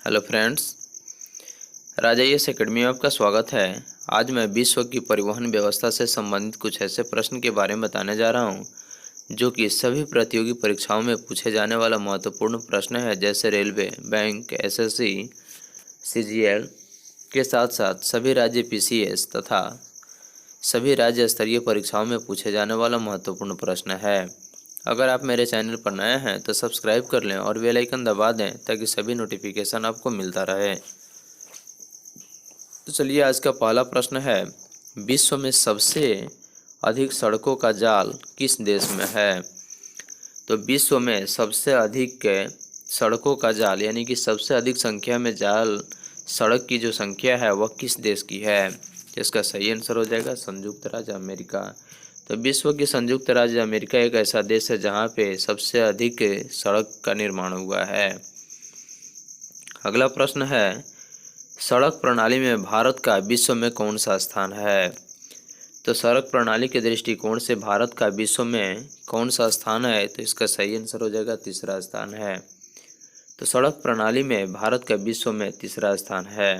Hello friends, राजा yes academy में आपका स्वागत है। आज मैं विश्व की परिवहन व्यवस्था से संबंधित कुछ ऐसे प्रश्न के बारे में बताने जा रहा हूं जो कि सभी प्रतियोगी परीक्षाओं में पूछे जाने वाला महत्वपूर्ण प्रश्न है, जैसे रेलवे, बैंक, एसएससी, सीजीएल के साथ साथ सभी राज्य पीसीएस तथा सभी राज्य स्तरीय परीक्षाओं में पूछे जाने वाला महत्वपूर्ण प्रश्न है। अगर आप मेरे चैनल पर नए हैं तो सब्सक्राइब कर लें और बेल आइकन दबा दें ताकि सभी नोटिफिकेशन आपको मिलता रहे। तो चलिए, आज का पहला प्रश्न है, विश्व में सबसे अधिक सड़कों का जाल किस देश में है? तो विश्व में सबसे अधिक सड़कों का जाल यानी कि सबसे अधिक संख्या में जाल सड़क की जो संख्या है वह किस देश की है? तो इसका सही आंसर हो जाएगा संयुक्त राज्य अमेरिका। तो विश्व की संयुक्त राज्य अमेरिका एक ऐसा देश है जहाँ पे सबसे अधिक सड़क का निर्माण हुआ है। अगला प्रश्न है, सड़क प्रणाली में भारत का विश्व में कौन सा स्थान है? तो सड़क प्रणाली के दृष्टिकोण से भारत का विश्व में कौन सा स्थान है? तो इसका सही आंसर हो जाएगा तीसरा स्थान है। तो सड़क प्रणाली में भारत का विश्व में तीसरा स्थान है।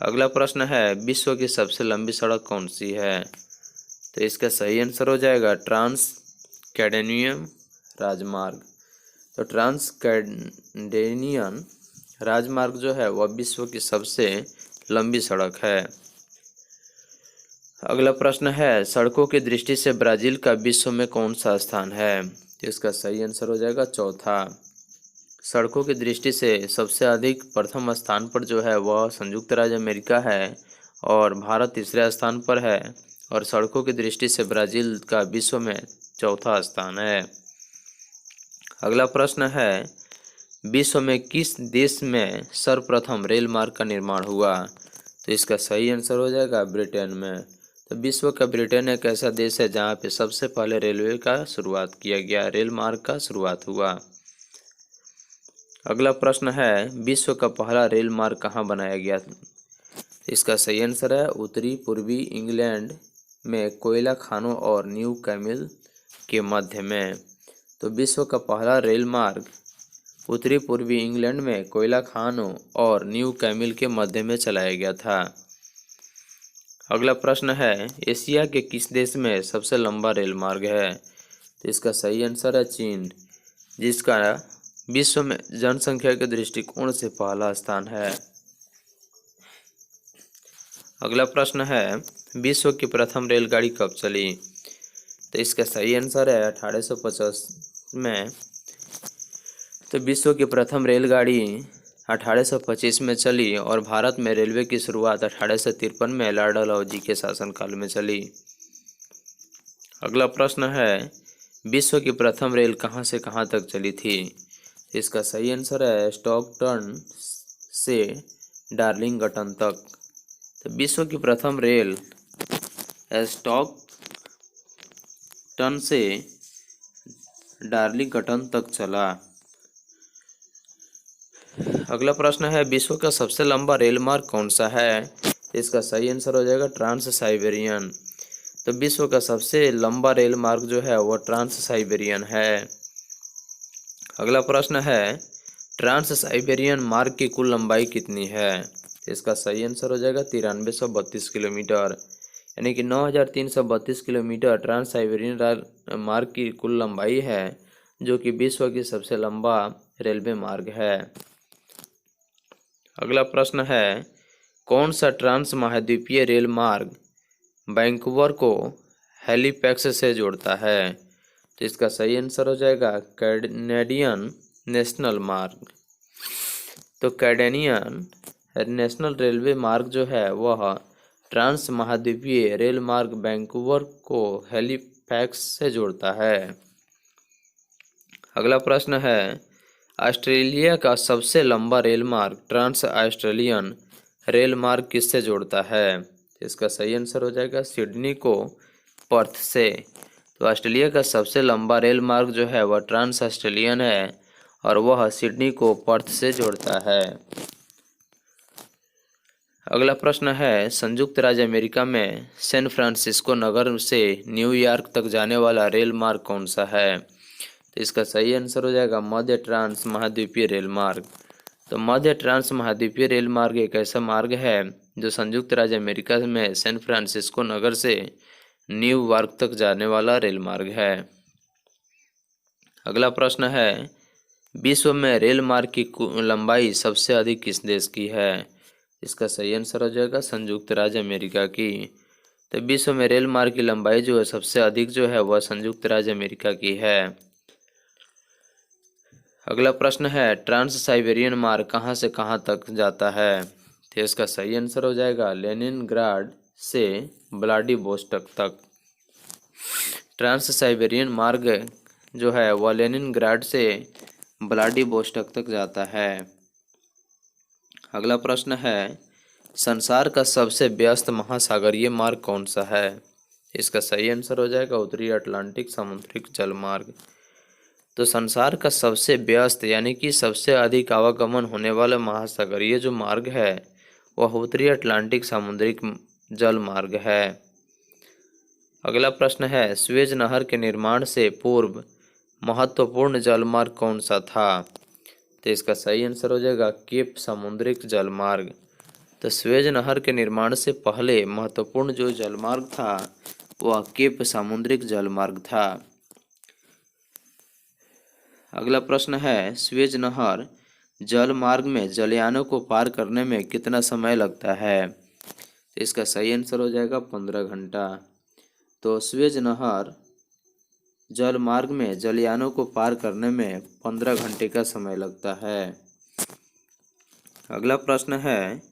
अगला प्रश्न है, विश्व की सबसे लंबी सड़क कौन सी है? तो इसका सही आंसर हो जाएगा ट्रांस कैडेनियन राजमार्ग। तो ट्रांस कैडेनियन राजमार्ग जो है वह विश्व की सबसे लंबी सड़क है। अगला प्रश्न है, सड़कों की दृष्टि से ब्राजील का विश्व में कौन सा स्थान है? तो इसका सही आंसर हो जाएगा चौथा। सड़कों की दृष्टि से सबसे अधिक प्रथम स्थान पर जो है वह संयुक्त राज्य अमेरिका है और भारत तीसरे स्थान पर है, और सड़कों की दृष्टि से ब्राजील का विश्व में चौथा स्थान है। अगला प्रश्न है, विश्व में किस देश में सर्वप्रथम रेल मार्ग का निर्माण हुआ? तो इसका सही आंसर हो जाएगा ब्रिटेन में। तो विश्व का ब्रिटेन एक ऐसा देश है जहाँ पे सबसे पहले रेलवे का शुरुआत किया गया, रेल मार्ग का शुरुआत हुआ। अगला प्रश्न है, विश्व का पहला रेल मार्ग कहाँ बनाया गया? इसका सही आंसर है उत्तरी पूर्वी इंग्लैंड में कोयला खानों और न्यू कैमिल के मध्य में। तो विश्व का पहला रेल मार्ग उत्तरी पूर्वी इंग्लैंड में कोयला खानों और न्यू कैमिल के मध्य में चलाया गया था। अगला प्रश्न है, एशिया के किस देश में सबसे लंबा रेल मार्ग है? तो इसका सही आंसर है चीन, जिसका विश्व में जनसंख्या के दृष्टिकोण से पहला स्थान है। अगला प्रश्न है, विश्व की प्रथम रेलगाड़ी कब चली? तो इसका सही आंसर है 1850 में। तो विश्व की प्रथम रेलगाड़ी 1825 में चली और भारत में रेलवे की शुरुआत 1853 में लॉर्ड डलहौजी के शासनकाल में चली। अगला प्रश्न है, विश्व की प्रथम रेल कहां से कहां तक चली थी? इसका सही आंसर है स्टॉकटन से डार्लिंगटन तक। तो विश्व की प्रथम रेल स्टॉकटन से डार्लिंगटन तक चला। अगला प्रश्न है, विश्व का सबसे लंबा रेल मार्ग कौन सा है? इसका सही आंसर हो जाएगा ट्रांस साइबेरियन। तो विश्व का सबसे लंबा रेल मार्ग जो है वह ट्रांस साइबेरियन है। अगला प्रश्न है, ट्रांस साइबेरियन मार्ग की कुल लंबाई कितनी है? इसका सही आंसर हो जाएगा 9332 किलोमीटर, यानी कि 9332 किलोमीटर ट्रांस साइबेरियन मार्ग की कुल लंबाई है, जो कि विश्व की सबसे लंबा रेलवे मार्ग है। अगला प्रश्न है, कौन सा ट्रांस महाद्वीपीय रेल मार्ग वैंकूवर को हैलीफैक्स से जोड़ता है? तो इसका सही आंसर हो जाएगा कैनेडियन नेशनल मार्ग। तो कैनेडियन नेशनल रेलवे मार्ग जो है वह ट्रांस महाद्वीपीय रेल मार्ग वैंकूवर को हैलीफैक्स से जोड़ता है। अगला प्रश्न है, ऑस्ट्रेलिया का सबसे लंबा रेल मार्ग ट्रांस ऑस्ट्रेलियन रेल मार्ग किससे जोड़ता है? इसका सही आंसर हो जाएगा सिडनी को पर्थ से। तो ऑस्ट्रेलिया का सबसे लंबा रेल मार्ग जो है वह ट्रांस ऑस्ट्रेलियन है और वह सिडनी को पर्थ से जोड़ता है। अगला प्रश्न है, संयुक्त राज्य अमेरिका में सैन फ्रांसिस्को नगर से न्यूयॉर्क तक जाने वाला रेल मार्ग कौन सा है? तो इसका सही आंसर हो जाएगा मध्य ट्रांस महाद्वीपीय रेल मार्ग। तो मध्य ट्रांस महाद्वीपीय रेल मार्ग एक ऐसा मार्ग है जो संयुक्त राज्य अमेरिका में सैन फ्रांसिस्को नगर से न्यूयॉर्क तक जाने वाला रेल मार्ग है। अगला प्रश्न है, विश्व में रेल मार्ग की लंबाई सबसे अधिक किस देश की है? इसका सही आंसर हो जाएगा संयुक्त राज्य अमेरिका की। तो विश्व में रेल मार्ग की लंबाई जो है सबसे अधिक जो है वह संयुक्त राज्य अमेरिका की है। अगला प्रश्न है, ट्रांस साइबेरियन मार्ग कहाँ से कहाँ तक जाता है? तो इसका सही आंसर हो जाएगा लेनिनग्राड से व्लादिवोस्टोक तक। ट्रांस साइबेरियन मार्ग जो है वह लेनिनग्राड से व्लादिवोस्टोक तक जाता है। अगला प्रश्न है, संसार का सबसे व्यस्त महासागरीय मार्ग कौन सा है? इसका सही आंसर हो जाएगा उत्तरी अटलांटिक समुद्रिक जल मार्ग। तो संसार का सबसे व्यस्त यानी कि सबसे अधिक आवागमन होने वाला महासागरीय जो मार्ग है वह उत्तरी अटलांटिक समुद्रिक जल मार्ग है। अगला प्रश्न है, सुएज नहर के निर्माण से पूर्व महत्वपूर्ण जलमार्ग कौन सा था? तो इसका सही आंसर हो जाएगा केप समुद्रिक जलमार्ग। तो सुएज नहर के निर्माण से पहले महत्वपूर्ण जो जलमार्ग था वह केप समुद्रिक जलमार्ग था। अगला प्रश्न है, सुएज नहर जल मार्ग में जलयानों को पार करने में कितना समय लगता है? तो इसका सही आंसर हो जाएगा 15 घंटा। तो सुएज नहर जल मार्ग में जलयानों को पार करने में 15 घंटे का समय लगता है। अगला प्रश्न है,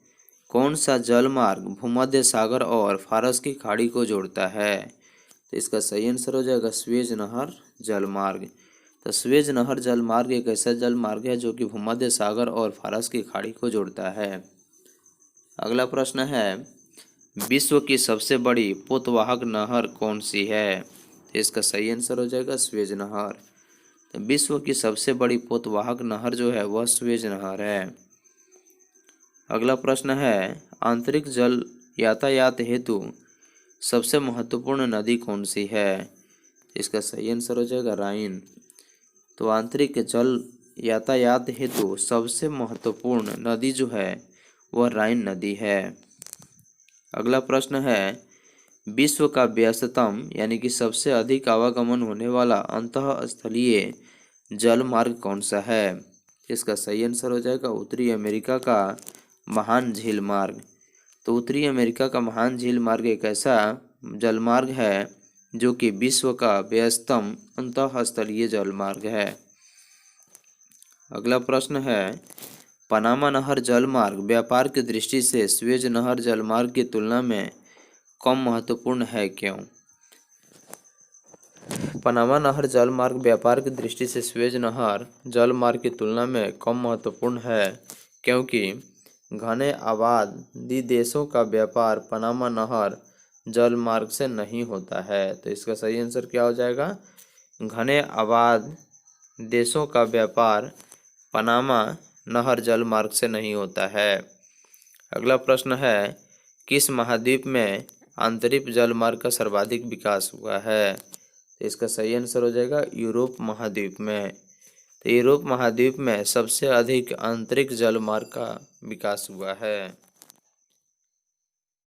कौन सा जल मार्ग भूमध्य सागर और फारस की खाड़ी को जोड़ता है? तो इसका सही आंसर हो जाएगा सुएज नहर जल मार्ग। तो सुएज नहर जल मार्ग एक ऐसा जल मार्ग है जो कि भूमध्य सागर और फारस की खाड़ी को जोड़ता है। अगला प्रश्न है, विश्व की सबसे बड़ी पोतवाहक नहर कौन सी है? तो इसका सही आंसर हो जाएगा सुएज नहर। तो विश्व की सबसे बड़ी पोतवाहक नहर जो है वह सुएज नहर है। अगला प्रश्न है, आंतरिक जल यातायात हेतु सबसे महत्वपूर्ण नदी कौन सी है? इसका सही आंसर हो जाएगा राइन। तो आंतरिक जल यातायात हेतु सबसे महत्वपूर्ण नदी जो है वह राइन नदी है। अगला प्रश्न है, विश्व का व्यस्ततम यानी कि सबसे अधिक आवागमन होने वाला अंतःस्थलीय जल मार्ग कौन सा है? इसका सही आंसर हो जाएगा उत्तरी अमेरिका का महान झील मार्ग। तो उत्तरी अमेरिका का महान झील मार्ग एक ऐसा जल मार्ग है जो कि विश्व का व्यस्ततम अंतःस्थलीय जल मार्ग है। अगला प्रश्न है, पनामा नहर जल मार्ग व्यापार की दृष्टि से सुएज नहर जल मार्ग की तुलना में कम महत्वपूर्ण है, क्यों? पनामा नहर जल मार्ग व्यापार की दृष्टि से सुएज नहर जल मार्ग की तुलना में कम महत्वपूर्ण है क्योंकि घने आबादी देशों का व्यापार पनामा नहर जल मार्ग से नहीं होता है। तो इसका सही आंसर क्या हो जाएगा? घने आबाद देशों का व्यापार पनामा नहर जल मार्ग से नहीं होता है। अगला प्रश्न है, किस महाद्वीप में आंतरिक जल मार्ग का सर्वाधिक विकास हुआ है? तो इसका सही आंसर हो जाएगा यूरोप महाद्वीप में। तो यूरोप महाद्वीप में सबसे अधिक आंतरिक जल मार्ग का विकास हुआ है।